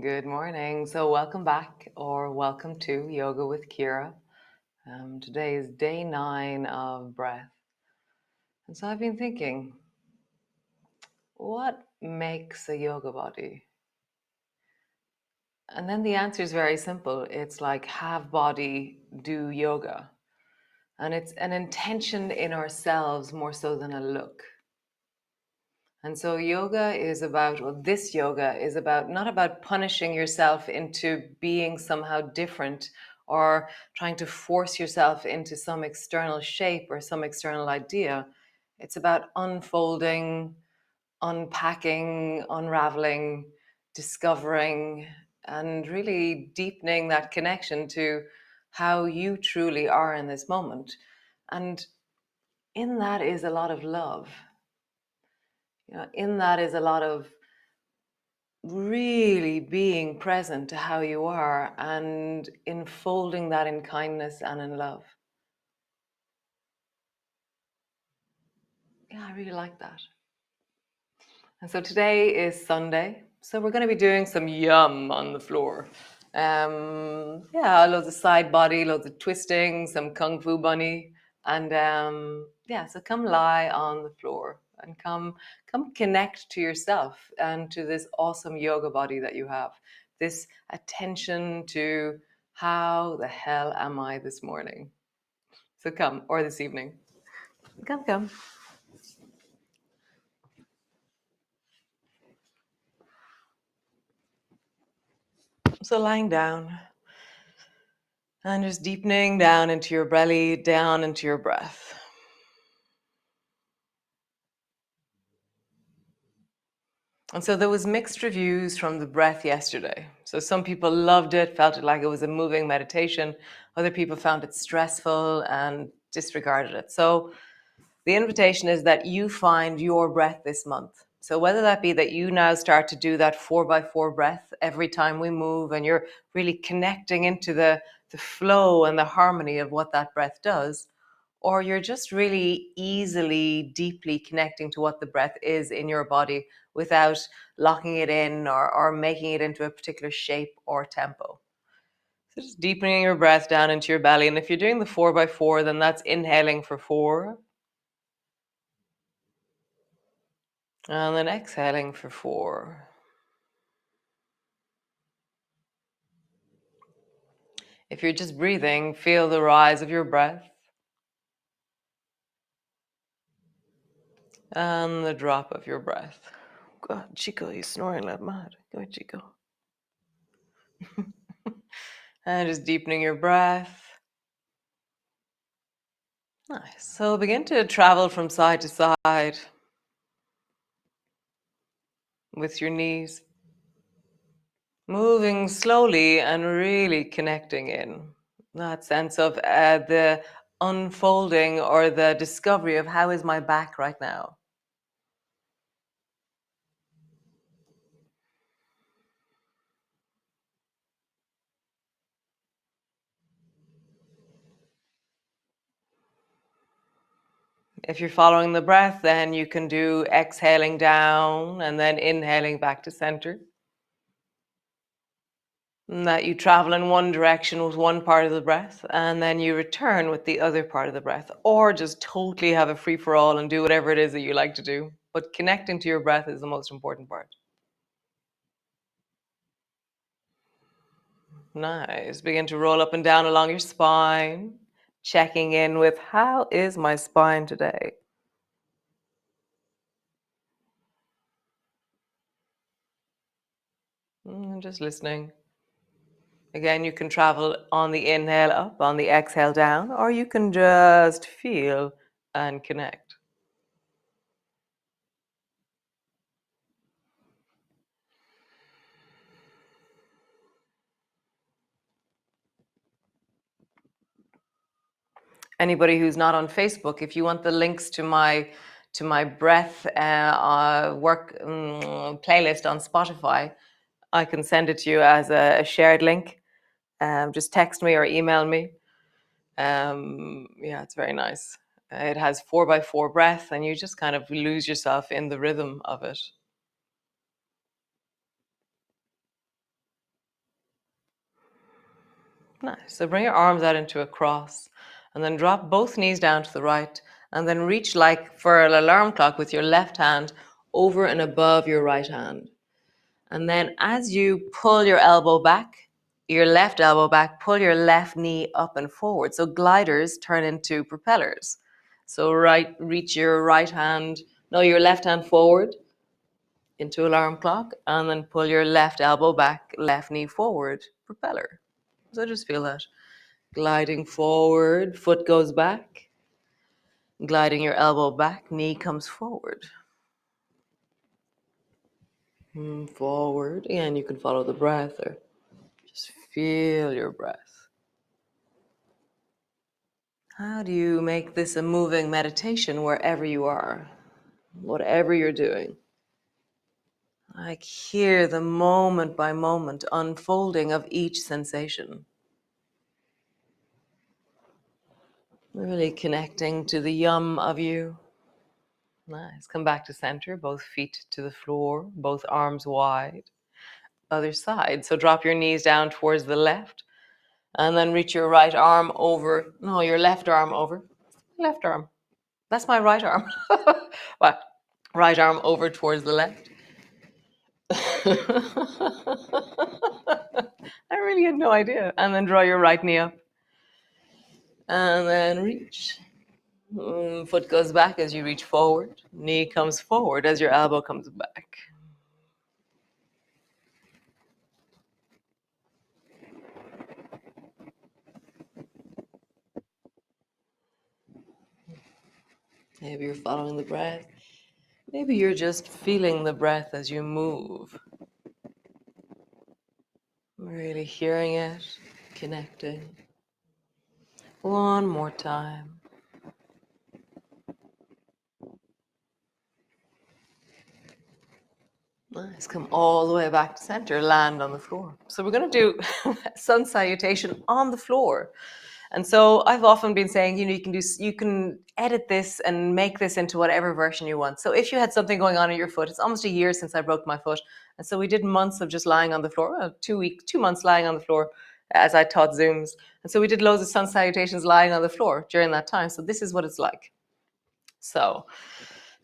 Good morning. So welcome back or welcome to Yoga with Ciara. Today is day 9 of breath. And so I've been thinking, what makes a yoga body? And then the answer is very simple. It's like have body, do yoga. And it's an intention in ourselves more so than a look. And so this yoga is about not about punishing yourself into being somehow different or trying to force yourself into some external shape or some external idea. It's about unfolding, unpacking, unraveling, discovering, and really deepening that connection to how you truly are in this moment. And in that is a lot of love. In that is a lot of really being present to how you are and enfolding that in kindness and in love. Yeah, I really like that. And so today is Sunday. So we're going to be doing some yum on the floor. Loads of side body, loads of twisting, some kung fu bunny. And so come lie on the floor and come connect to yourself and to this awesome yoga body that you have. This attention to how the hell am I this morning? So come, or this evening. Come. So lying down. And just deepening down into your belly, down into your breath. And so there was mixed reviews from the breath yesterday. So some people loved it, felt it like it was a moving meditation. Other people found it stressful and disregarded it. So the invitation is that you find your breath this month. So whether that be that you now start to do that 4x4 breath every time we move and you're really connecting into the flow and the harmony of what that breath does, or you're just really easily, deeply connecting to what the breath is in your body without locking it in or making it into a particular shape or tempo. So just deepening your breath down into your belly. And if you're doing the 4x4, then that's inhaling for 4. And then exhaling for 4. If you're just breathing, feel the rise of your breath and the drop of your breath. God, Chico, he's snoring like mad. Go ahead, Chico. And just deepening your breath. Nice. So begin to travel from side to side with your knees, moving slowly and really connecting in that sense of the unfolding or the discovery of how is my back right now. If you're following the breath, then you can do exhaling down and then inhaling back to center. And that you travel in one direction with one part of the breath and then you return with the other part of the breath, or just totally have a free for all and do whatever it is that you like to do. But connecting to your breath is the most important part. Nice. Begin to roll up and down along your spine, checking in with how is my spine today? Just listening. Again, you can travel on the inhale up, on the exhale down, or you can just feel and connect. Anybody who's not on Facebook, if you want the links to my breath work playlist on Spotify, I can send it to you as a shared link. Just text me or email me. It's very nice. It has 4x4 breath, and you just kind of lose yourself in the rhythm of it. Nice. So bring your arms out into a cross and then drop both knees down to the right and then reach like for an alarm clock with your left hand over and above your right hand. And then as you pull your elbow back, your left elbow back, pull your left knee up and forward. So gliders turn into propellers. So reach your right hand, no, your left hand forward into alarm clock, and then pull your left elbow back, left knee forward, propeller. So just feel that. Gliding forward, foot goes back. Gliding your elbow back, knee comes forward. Forward. Again, you can follow the breath or just feel your breath. How do you make this a moving meditation wherever you are, whatever you're doing? Like hear the moment by moment unfolding of each sensation. Really connecting to the yum of you. Nice. Come back to center, both feet to the floor, both arms wide. Other side. So drop your knees down towards the left and then reach your right arm over. No, your left arm over. Left arm. That's my right arm. What? Right arm over towards the left. I really had no idea. And then draw your right knee up. And then reach. Foot goes back as you reach forward. Knee comes forward as your elbow comes back. Maybe you're following the breath. Maybe you're just feeling the breath as you move. Really hearing it, connecting. One more time. Nice. Come all the way back to center, land on the floor. So we're going to do sun salutation on the floor. And so I've often been saying, you can edit this and make this into whatever version you want. So if you had something going on in your foot, it's almost a year since I broke my foot. And so we did months of just lying on the floor, well, 2 months lying on the floor as I taught Zooms. And so we did loads of sun salutations lying on the floor during that time. So this is what it's like. So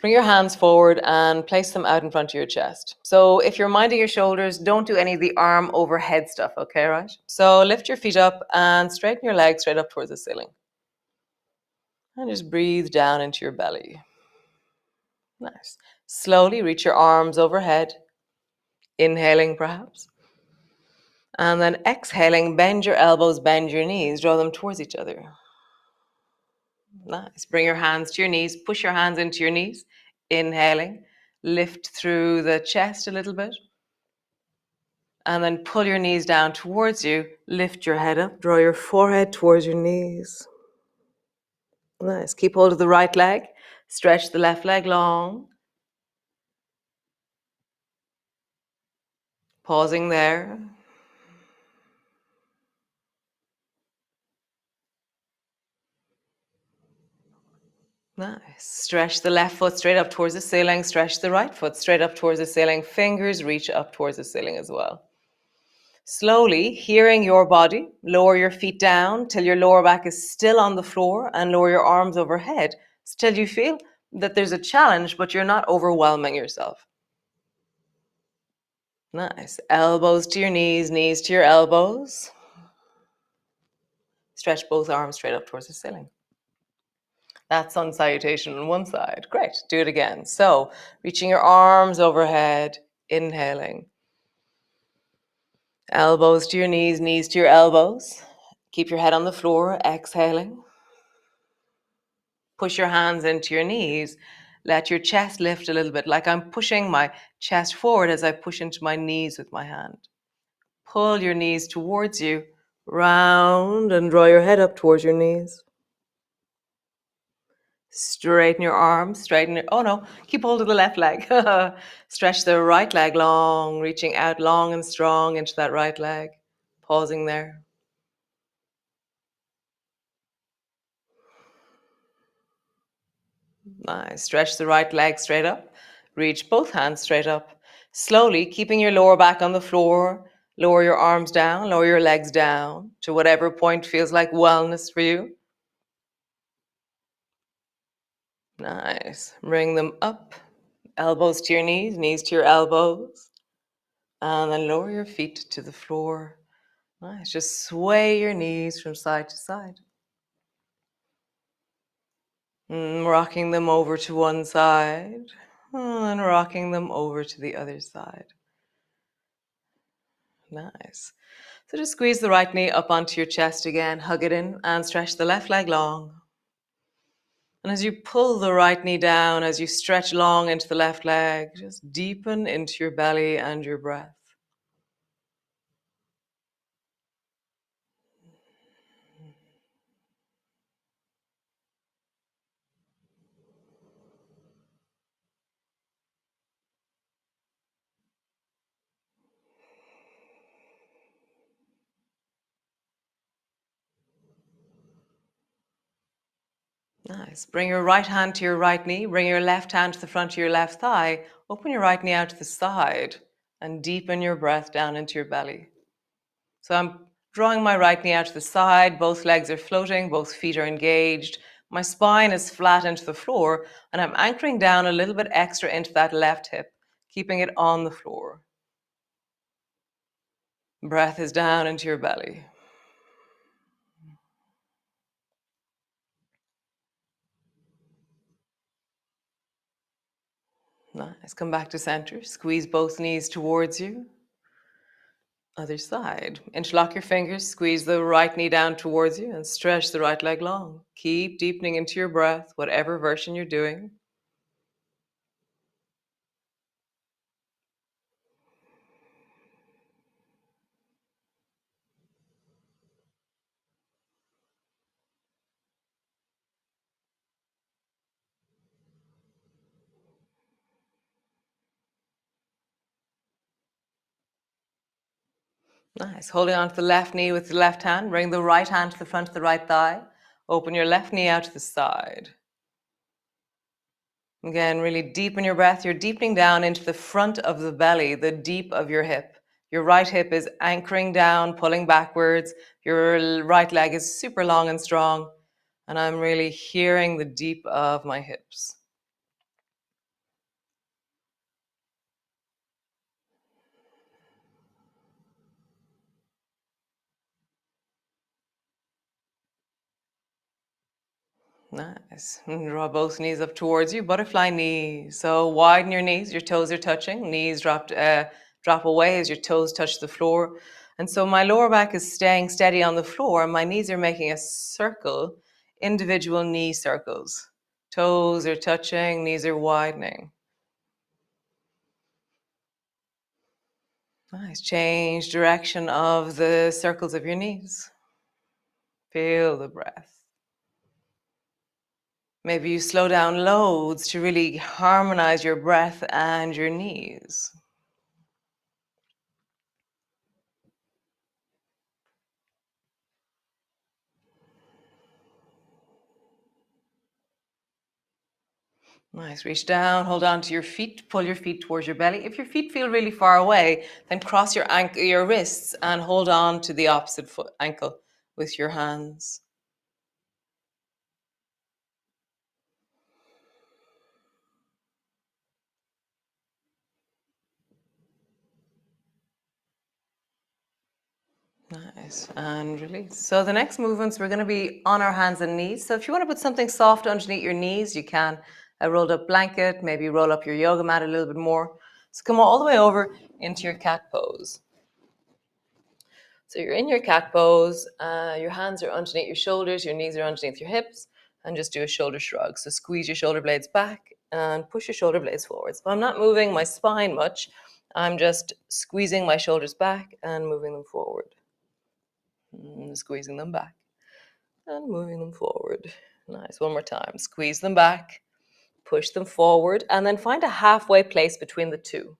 bring your hands forward and place them out in front of your chest. So if you're minding your shoulders, don't do any of the arm overhead stuff, okay, right? So lift your feet up and straighten your legs straight up towards the ceiling. And just breathe down into your belly. Nice. Slowly reach your arms overhead, inhaling perhaps. And then exhaling, bend your elbows, bend your knees, draw them towards each other. Nice. Bring your hands to your knees, push your hands into your knees, inhaling. Lift through the chest a little bit. And then pull your knees down towards you. Lift your head up. Draw your forehead towards your knees. Nice. Keep hold of the right leg. Stretch the left leg long. Pausing there. Nice. Stretch the left foot straight up towards the ceiling. Stretch the right foot straight up towards the ceiling. Fingers reach up towards the ceiling as well. Slowly, hearing your body, lower your feet down till your lower back is still on the floor and lower your arms overhead. Still you feel that there's a challenge, but you're not overwhelming yourself. Nice. Elbows to your knees, knees to your elbows. Stretch both arms straight up towards the ceiling. That's sun salutation on one side. Great. Do it again. So, reaching your arms overhead, inhaling. Elbows to your knees, knees to your elbows. Keep your head on the floor, exhaling. Push your hands into your knees. Let your chest lift a little bit, like I'm pushing my chest forward as I push into my knees with my hand. Pull your knees towards you, round, and draw your head up towards your knees. Straighten your arms, oh no, keep hold of the left leg. Stretch the right leg long, reaching out long and strong into that right leg. Pausing there. Nice. Stretch the right leg straight up. Reach both hands straight up. Slowly, keeping your lower back on the floor, Lower your arms down, lower your legs down to whatever point feels like wellness for you. Nice. Bring them up, elbows to your knees to your elbows. And then lower your feet to the floor. Nice. Just sway your knees from side to side. Rocking them over to one side and rocking them over to the other side. Nice. So just squeeze the right knee up onto your chest again, hug it in, and stretch the left leg long. And as you pull the right knee down, as you stretch long into the left leg, just deepen into your belly and your breath. Nice. Bring your right hand to your right knee. Bring your left hand to the front of your left thigh. Open your right knee out to the side and deepen your breath down into your belly. So I'm drawing my right knee out to the side. Both legs are floating. Both feet are engaged. My spine is flat into the floor, and I'm anchoring down a little bit extra into that left hip, keeping it on the floor. Breath is down into your belly. Nice. Come back to center. Squeeze both knees towards you. Other side. Interlock your fingers. Squeeze the right knee down towards you and stretch the right leg long. Keep deepening into your breath, whatever version you're doing. Nice. Holding on to the left knee with the left hand. Bring the right hand to the front of the right thigh. Open your left knee out to the side. Again, really deepen your breath. You're deepening down into the front of the belly, the deep of your hip. Your right hip is anchoring down, pulling backwards. Your right leg is super long and strong. And I'm really hearing the deep of my hips. Nice. And draw both knees up towards you, butterfly knees. So widen your knees, your toes are touching, knees drop away as your toes touch the floor. And so my lower back is staying steady on the floor. My knees are making a circle, individual knee circles. Toes are touching, knees are widening. Nice. Change direction of the circles of your knees. Feel the breath. Maybe you slow down loads to really harmonize your breath and your knees. Nice. Reach down, hold on to your feet, pull your feet towards your belly. If your feet feel really far away, then cross your wrists and hold on to the opposite foot ankle with your hands. Nice. And release. So the next movements, we're going to be on our hands and knees. So if you want to put something soft underneath your knees, you can. A rolled up blanket, maybe roll up your yoga mat a little bit more. So come all the way over into your cat pose. So you're in your cat pose, your hands are underneath your shoulders, your knees are underneath your hips, and just do a shoulder shrug. So squeeze your shoulder blades back and push your shoulder blades forward. So I'm not moving my spine much, I'm just squeezing my shoulders back and moving them forward. Squeezing them back and moving them forward. Nice, one more time. Squeeze them back, push them forward, and then find a halfway place between the two.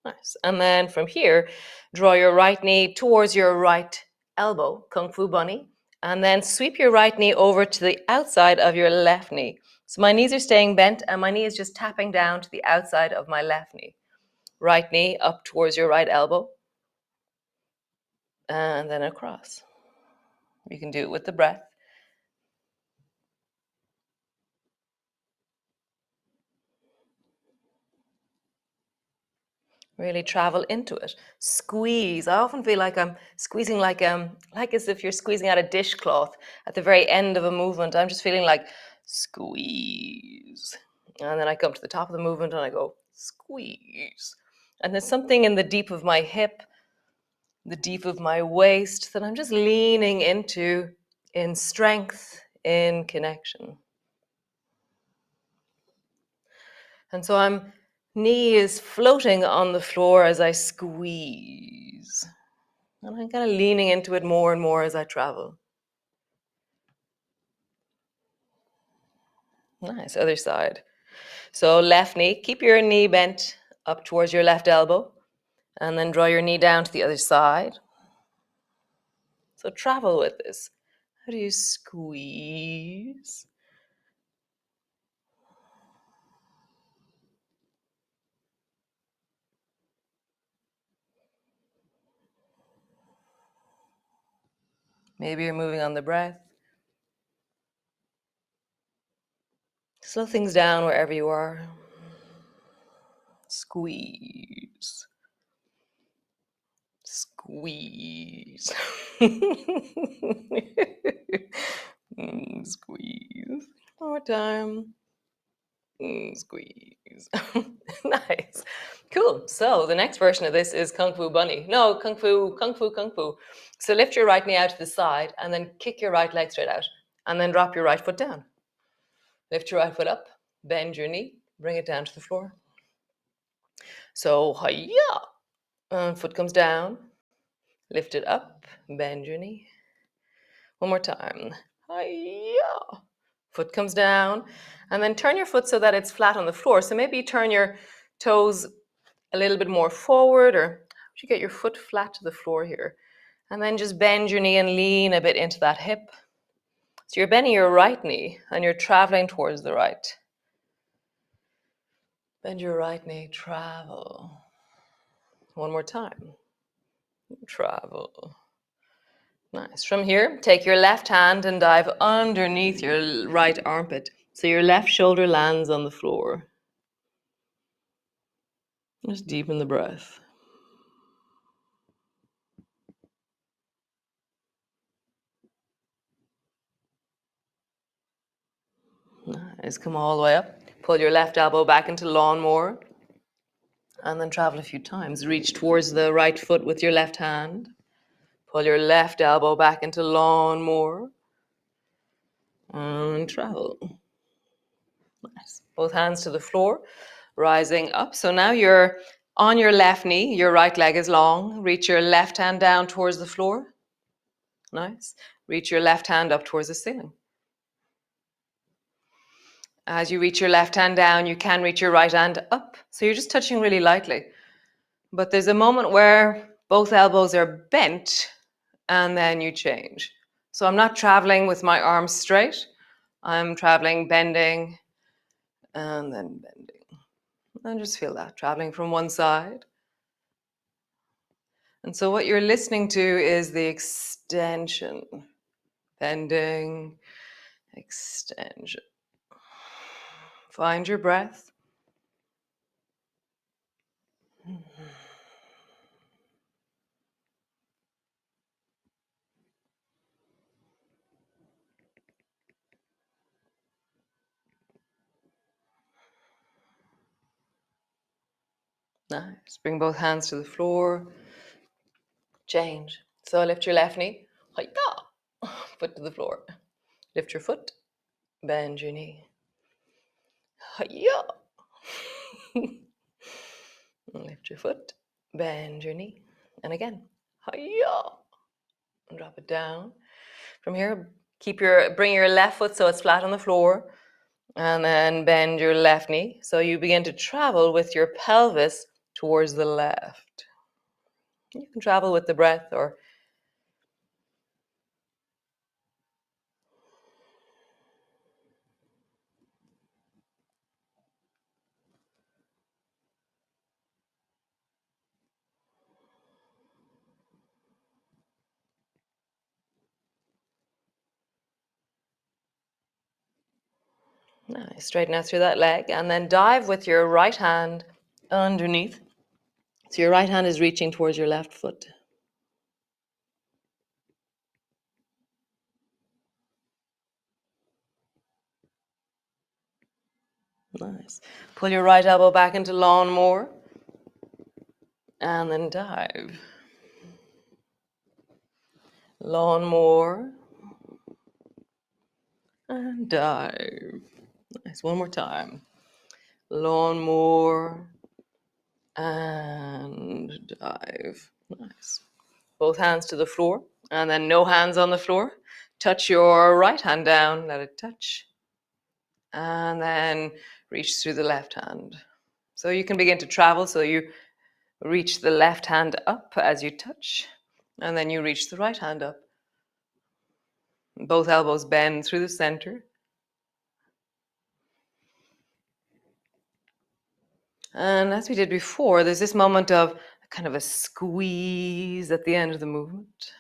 Nice. And then from here, draw your right knee towards your right elbow, Kung Fu Bunny, and then sweep your right knee over to the outside of your left knee. So my knees are staying bent and my knee is just tapping down to the outside of my left knee. Right knee up towards your right elbow. and then across. You can do it with the breath. Really travel into it. Squeeze. I often feel like I'm squeezing like as if you're squeezing out a dishcloth at the very end of a movement. I'm just feeling like squeeze. And then I come to the top of the movement and I go squeeze. And there's something in the deep of my hip, the deep of my waist that I'm just leaning into in strength, in connection. And so I'm knee is floating on the floor as I squeeze. And I'm kind of leaning into it more and more as I travel. Nice, other side. So left knee, keep your knee bent up towards your left elbow, and then draw your knee down to the other side. So travel with this. How do you squeeze? Maybe you're moving on the breath. Slow things down wherever you are. Squeeze. Squeeze. Squeeze. One more time. Squeeze. Nice. Cool. So the next version of this is Kung Fu Bunny. No, Kung Fu, Kung Fu, Kung Fu. So lift your right knee out to the side and then kick your right leg straight out and then drop your right foot down. Lift your right foot up, bend your knee, bring it down to the floor. So, hiya. Foot comes down, lift it up, bend your knee. One more time. Hiya. Foot comes down, and then turn your foot so that it's flat on the floor. So maybe you turn your toes a little bit more forward, or how would you get your foot flat to the floor here? And then just bend your knee and lean a bit into that hip. So you're bending your right knee and you're traveling towards the right. Bend your right knee, travel. One more time. Travel. Nice. From here, take your left hand and dive underneath your right armpit. So your left shoulder lands on the floor. Just deepen the breath. Nice. Come all the way up. Pull your left elbow back into lawnmower. And then travel a few times. Reach towards the right foot with your left hand. Pull your left elbow back into lawnmower. And travel. Nice. Both hands to the floor. Rising up. So now you're on your left knee. Your right leg is long. Reach your left hand down towards the floor. Nice. Reach your left hand up towards the ceiling. As you reach your left hand down, you can reach your right hand up. So you're just touching really lightly. But there's a moment where both elbows are bent and then you change. So I'm not traveling with my arms straight. I'm traveling, bending, and then bending. And just feel that, traveling from one side. And so what you're listening to is the extension. Bending, extension. Find your breath. Nice. Bring both hands to the floor. Change. So lift your left knee. Hi-ya. Foot to the floor. Lift your foot. Bend your knee. Hi-ya. Lift your foot. Bend your knee. And again. Hi-ya. And drop it down. From here, bring your left foot so it's flat on the floor. And then bend your left knee. So you begin to travel with your pelvis towards the left. You can travel with the breath or Nice. Straighten out through that leg and then dive with your right hand underneath. So your right hand is reaching towards your left foot. Nice. Pull your right elbow back into lawn more and then dive. Lawn more and dive. Nice. One more time. Lawn more and dive. Nice. Both hands to the floor and then no hands on the floor. Touch your right hand down, let it touch. And then reach through the left hand. So you can begin to travel. So you reach the left hand up as you touch, and then you reach the right hand up. Both elbows bend through the center. And as we did before, there's this moment of kind of a squeeze at the end of the movement,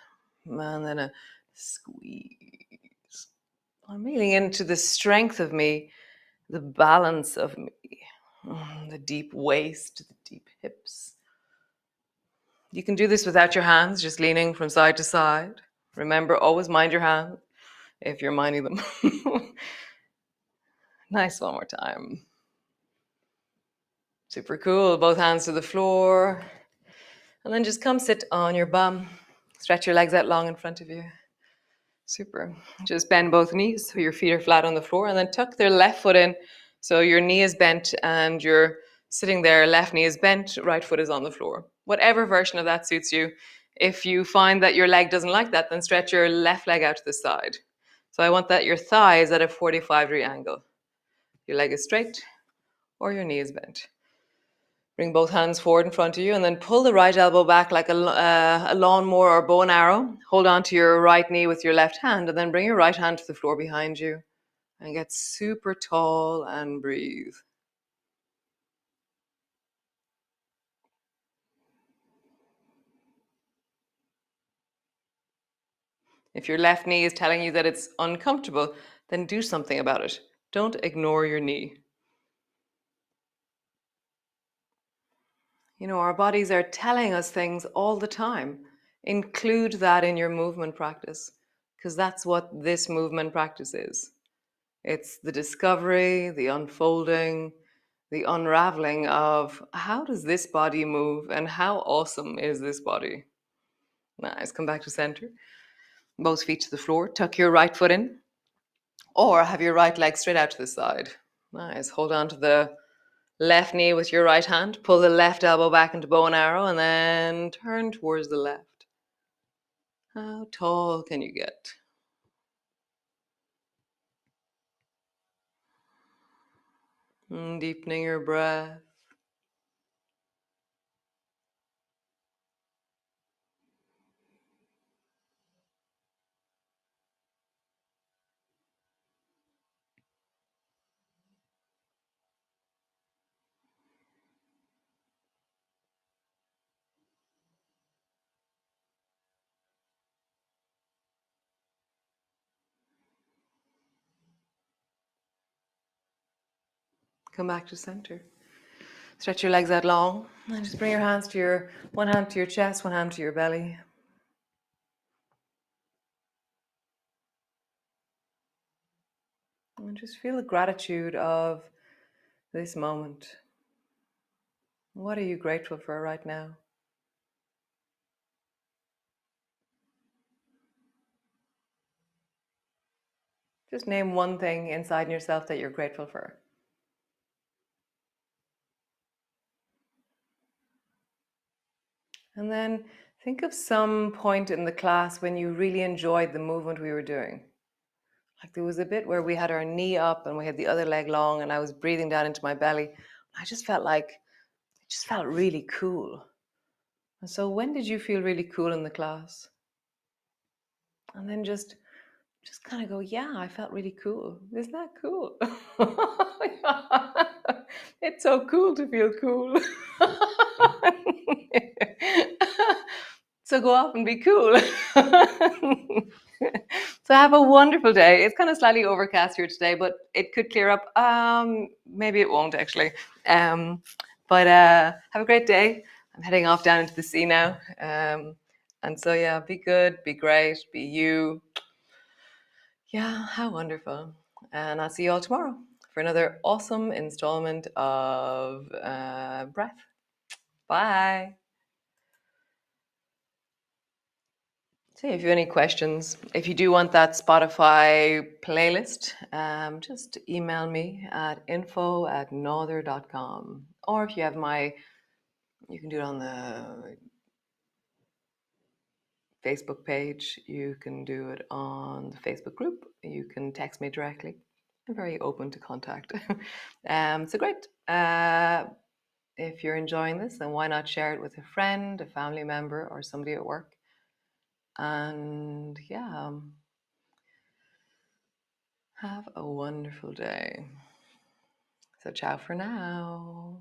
and then a squeeze. I'm feeling into the strength of me, the balance of me, the deep waist, the deep hips. You can do this without your hands, just leaning from side to side. Remember, always mind your hands if you're minding them. Nice, one more time. Super cool. Both hands to the floor. And then just come sit on your bum. Stretch your legs out long in front of you. Super. Just bend both knees so your feet are flat on the floor, and then tuck their left foot in so your knee is bent and you're sitting there, left knee is bent, right foot is on the floor. Whatever version of that suits you. If you find that your leg doesn't like that, then stretch your left leg out to the side. So I want that your thigh is at a 45-degree angle. Your leg is straight or your knee is bent. Bring both hands forward in front of you and then pull the right elbow back like a lawnmower or bow and arrow. Hold on to your right knee with your left hand and then bring your right hand to the floor behind you and get super tall and breathe. If your left knee is telling you that it's uncomfortable, then do something about it. Don't ignore your knee. You know, our bodies are telling us things all the time. Include that in your movement practice, because that's what this movement practice is. It's the discovery, the unfolding, the unraveling of how does this body move and how awesome is this body? Nice. Come back to center. Both feet to the floor. Tuck your right foot in or have your right leg straight out to the side. Nice. Hold on to the left knee with your right hand. Pull the left elbow back into bow and arrow and then turn towards the left. How tall can you get? Deepening your breath. Come back to center. Stretch your legs out long and just bring your hands to one hand to your chest, one hand to your belly. And just feel the gratitude of this moment. What are you grateful for right now? Just name one thing inside yourself that you're grateful for. And then think of some point in the class when you really enjoyed the movement we were doing. Like there was a bit where we had our knee up and we had the other leg long and I was breathing down into my belly. I just felt like it just felt really cool. And so when did you feel really cool in the class? And then just kind of go, yeah, I felt really cool. Isn't that cool? It's so cool to feel cool. So go off and be cool. So have a wonderful day. It's kind of slightly overcast here today, but it could clear up. Maybe it won't actually. But have a great day. I'm heading off down into the sea now. And so yeah, be good, be great, be you. Yeah, how wonderful. And I'll see you all tomorrow for another awesome installment of Breath. Bye. So if you have any questions, if you do want that Spotify playlist, just email me at info@nother.com. Or if you have you can do it on the Facebook page. You can do it on the Facebook group. You can text me directly. I'm very open to contact. So great. If you're enjoying this, then why not share it with a friend, a family member, or somebody at work? And yeah, have a wonderful day. So ciao for now.